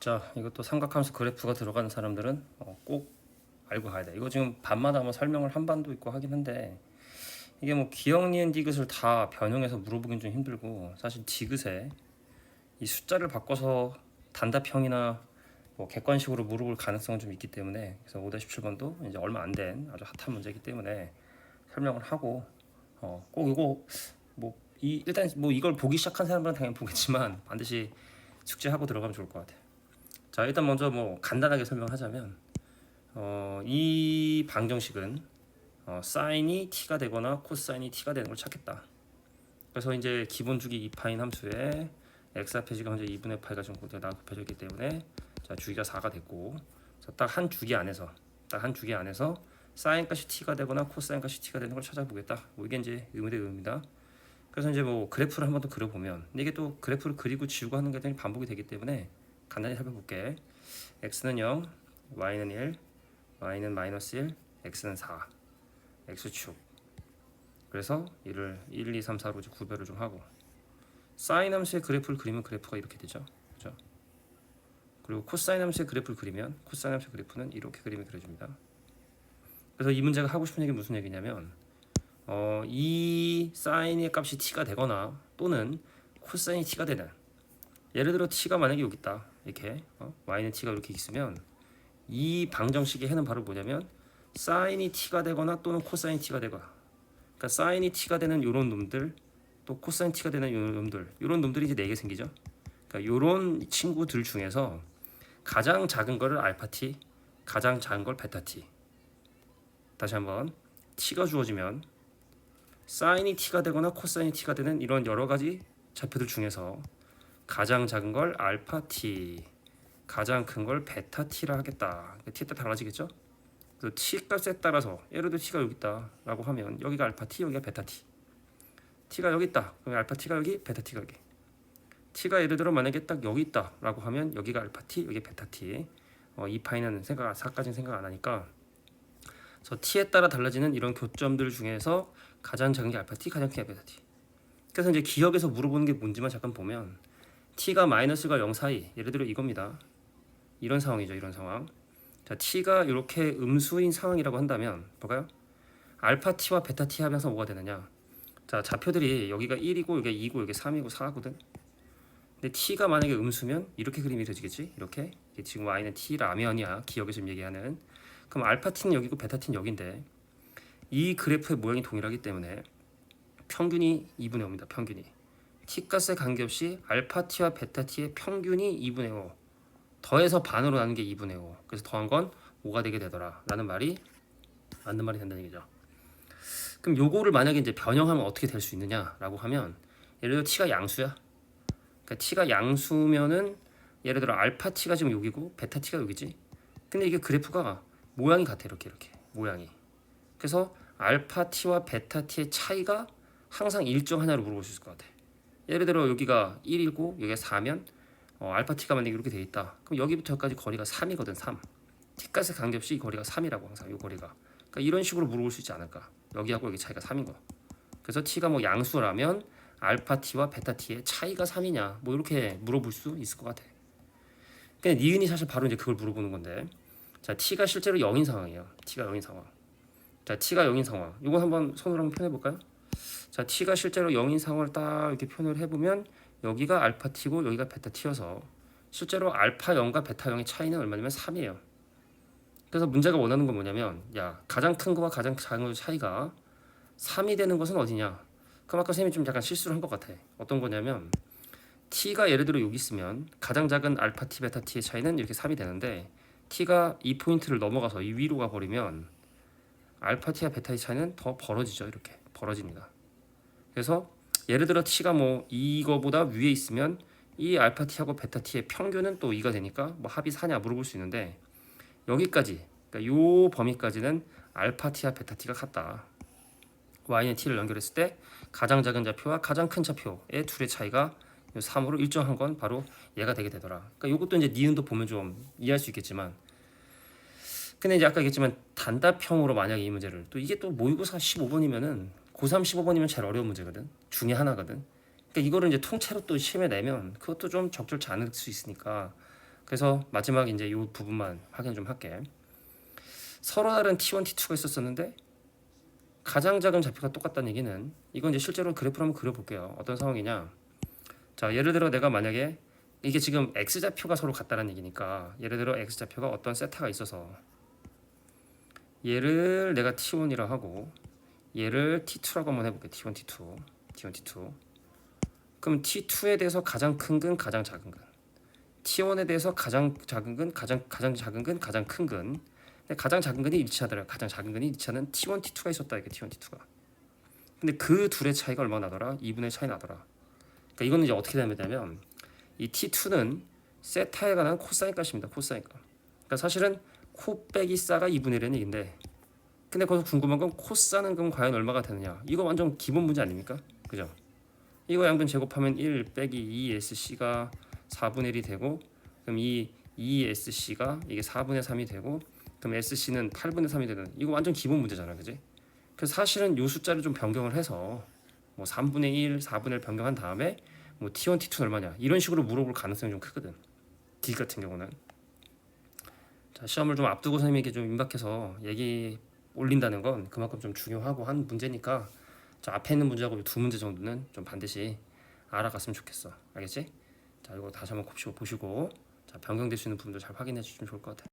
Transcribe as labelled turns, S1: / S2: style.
S1: 자, 이것도 삼각함수 그래프가 들어가는 사람들은 꼭 알고 가야 돼. 이거 지금 반마다 뭐 설명을 한 반도 있고 하긴 한데 이게 뭐 기억, 니은, 디귿을 다 변형해서 물어보긴 좀 힘들고 사실 디귿에 이 숫자를 바꿔서 단답형이나 뭐 객관식으로 물어볼 가능성은 좀 있기 때문에 그래서 5-17번도 이제 얼마 안 된 아주 핫한 문제이기 때문에 설명을 하고 꼭 이거 뭐 일단 뭐 이걸 보기 시작한 사람들은 당연히 보겠지만 반드시 숙제하고 들어가면 좋을 것 같아요. 자, 일단 먼저 뭐 간단하게 설명하자면 이 방정식은 사인이 t가 되거나 코사인이 t가 되는 걸 찾겠다. 그래서 이제 기본 주기 2파인 함수에 x 합해지가 현재 2분의 8가 좀 곱해져 있기 때문에 자, 주기가 4가 됐고 딱 한 주기 안에서 사인 값이 t가 되거나 코사인 값이 t가 되는 걸 찾아보겠다. 뭐 이게 이제 의미 대 의미입니다. 그래서 이제 뭐 그래프를 한번 더 그려보면 이게 또 그래프를 그리고 지우고 하는 게 반복이 되기 때문에 간단히 살펴볼게. x는 0, y는 1, y는 마이너스 1, x는 4, x축. 그래서 이를 1, 2, 3, 4로 구별을 좀 하고 사인 함수의 그래프를 그리면 그래프가 이렇게 되죠. 그죠? 그리고 코사인 함수의 그래프를 그리면 코사인 함수의 그래프는 이렇게 그림이 그려집니다. 그래서 이 문제가 하고 싶은 얘기는 무슨 얘기냐면 이 사인의 값이 t가 되거나 또는 코사인이 t가 되는 예를 들어 t가 만약에 여기 있다 이렇게 y는 t가 이렇게 있으면 이 방정식의 해는 바로 뭐냐면 사인이 t가 되거나 또는 코사인이 t가 되거나 그러니까 사인이 t가 되는 요런 놈들 또 코사인 t가 되는 요런 놈들이 이제 4개 생기죠. 그러니까 요런 친구들 중에서 가장 작은 거를 알파 t, 가장 작은 걸 베타 t. 다시 한번 t가 주어지면 사인이 t가 되거나 코사인이 t가 되는 이런 여러 가지 좌표들 중에서 가장 작은 걸 알파 t, 가장 큰 걸 베타 t라 하겠다. t에 따라 달라지겠죠? 그래서 t 값에 따라서 예를 들어 t가 여기 있다라고 하면 여기가 알파 t, 여기가 베타 t. t가 여기 있다. 그럼 알파 t가 여기, 베타 t가 여기. t가 예를 들어 만약에 딱 여기 있다라고 하면 여기가 알파 t, 여기 베타 t. 이 파이는 4까지는 생각 안 하니까. 그래서 t에 따라 달라지는 이런 교점들 중에서 가장 작은 게 알파 t, 가장 큰 게 베타 t. 그래서 이제 기억에서 물어보는 게 뭔지만 잠깐 보면 t가 마이너스가 0 사이, 예를 들어 이겁니다. 이런 상황이죠. 이런 상황. 자, t가 이렇게 음수인 상황이라고 한다면 볼까요? 알파 t와 베타 t 하면서 뭐가 되느냐? 자, 좌표들이 여기가 1이고 여기가 2고 여기 3이고 4거든. 근데 t가 만약에 음수면 이렇게 그림이 그려지겠지? 이렇게. 지금 y는 t라면이야. 기억에서 좀 얘기하는. 그럼 알파 t는 여기고 베타 t는 여기인데 이 그래프의 모양이 동일하기 때문에 평균이 2분의 5입니다. 평균이. t값에 관계없이 알파 t와 베타 t의 평균이 2분의 5. 더해서 반으로 나눈 게 2분의 5. 그래서 더한 건 5가 되게 되더라. 라는 말이 맞는 말이 된다는 얘기죠. 그럼 요거를 만약에 이제 변형하면 어떻게 될 수 있느냐라고 하면 예를 들어 t가 양수야. 그러니까 t가 양수면은 예를 들어 알파 t가 지금 여기고 베타 t가 여기지. 근데 이게 그래프가 모양이 같아. 이렇게 모양이. 그래서 알파 t와 베타 t의 차이가 항상 일정 하나로 물어볼 수 있을 것 같아. 예를 들어 여기가 1이고 여기가 4면 알파 t가 만약에 이렇게 돼 있다. 그럼 여기부터 여기까지 거리가 3이거든. 3. t값에 관계없이 이 거리가 3이라고 항상 이 거리가. 그러니까 이런 식으로 물어볼 수 있지 않을까. 여기하고 여기 차이가 3인 거. 그래서 t가 뭐 양수라면 알파 t와 베타 t의 차이가 3이냐 뭐 이렇게 물어볼 수 있을 것 같아. 그냥 니은이 사실 바로 이제 그걸 물어보는 건데. 자, t가 실제로 0인 상황이에요. t가 0인 상황. 자, t가 0인 상황. 이거 한번 손으로 한번 표현해 볼까요? 자, t가 실제로 0인 상황을 딱 이렇게 표현을 해보면 여기가 알파 t고 여기가 베타 t여서 실제로 알파 0과 베타 0의 차이는 얼마냐면 3이에요. 그래서 문제가 원하는 건 뭐냐면 야, 가장 큰 거와 가장 작은 거의 차이가 3이 되는 것은 어디냐? 그럼 아까 선생님이 좀 약간 실수를 한 것 같아. 어떤 거냐면 t가 예를 들어 여기 있으면 가장 작은 알파 t, 베타 t의 차이는 이렇게 3이 되는데 t가 이 포인트를 넘어가서 이 위로 가버리면 알파 t와 베타의 차이는 더 벌어지죠. 이렇게 벌어집니다. 그래서 예를 들어 t가 뭐 이거보다 위에 있으면 이 알파 t하고 베타 t의 평균은 또 2가 되니까 뭐 합이 4냐 물어볼 수 있는데 여기까지, 그러니까 요 범위까지는 알파 t와 베타 t가 같다. y는 t를 연결했을 때 가장 작은 좌표와 가장 큰 좌표의 둘의 차이가 3으로 일정한 건 바로 얘가 되게 되더라. 그러니까 이것도 이제 니은도 보면 좀 이해할 수 있겠지만, 근데 이제 아까 얘기했지만 단답형으로 만약에 이 문제를 또 이게 또 모의고사 15번이면은 고3 15번이면 제일 어려운 문제거든. 중에 하나거든. 그러니까 이거를 이제 통째로 또 시험에 내면 그것도 좀 적절치 않을 수 있으니까 그래서 마지막 이제 이 부분만 확인 좀 할게. 서로 다른 T1, T2가 있었었는데 가장 작은 좌표가 똑같다는 얘기는 이건 이제 실제로 그래프로 한번 그려볼게요. 어떤 상황이냐? 자, 예를 들어 내가 만약에 이게 지금 x 좌표가 서로 같다는 얘기니까 예를 들어 x 좌표가 어떤 세타가 있어서 얘를 내가 T1이라 하고 얘를 T2라고 한번 해볼게. T1, T2, T1, T2. 그럼 T2에 대해서 가장 큰 근, 가장 작은 근. T1에 대해서 가장 작은 근, 가장 작은 근, 가장 큰 근. 근데 가장 작은 근이 일치하더라. 가장 작은 근이 일치하는 T1, T2가 있었다. 이게 T1, T2가. 근데 그 둘의 차이가 얼마나 나더라? 2분의 차이 나더라. 그러니까 이거는 이제 어떻게 되냐면 이 T2는 세타에 관한 코사인 값입니다. 코사인 값. 그러니까 사실은 코 빼기 싸가 2분의 1이라는 얘긴데 근데 거기서 궁금한 건 코사는 그럼 과연 얼마가 되느냐? 이거 완전 기본 문제 아닙니까? 그죠? 이거 양변 제곱하면 1 빼기 2SC가 4분의 1이 되고 그럼 이 2SC가 이게 4분의 3이 되고 그럼 SC는 8분의 3이 되는 이거 완전 기본 문제잖아. 그지? 그래서 사실은 이 숫자를 좀 변경을 해서 뭐 3분의 1, 4분의 1 변경한 다음에 뭐 T1, T2는 얼마냐 이런 식으로 물어볼 가능성이 좀 크거든. D 같은 경우는. 자, 시험을 좀 앞두고 선생님에게 좀 임박해서 얘기 올린다는 건 그만큼 좀 중요하고 한 문제니까 자, 앞에 있는 문제하고 두 문제 정도는 좀 반드시 알아갔으면 좋겠어. 알겠지? 자, 이거 다시 한번 보시고 자, 변경될 수 있는 부분도 잘 확인해 주시면 좋을 것 같아.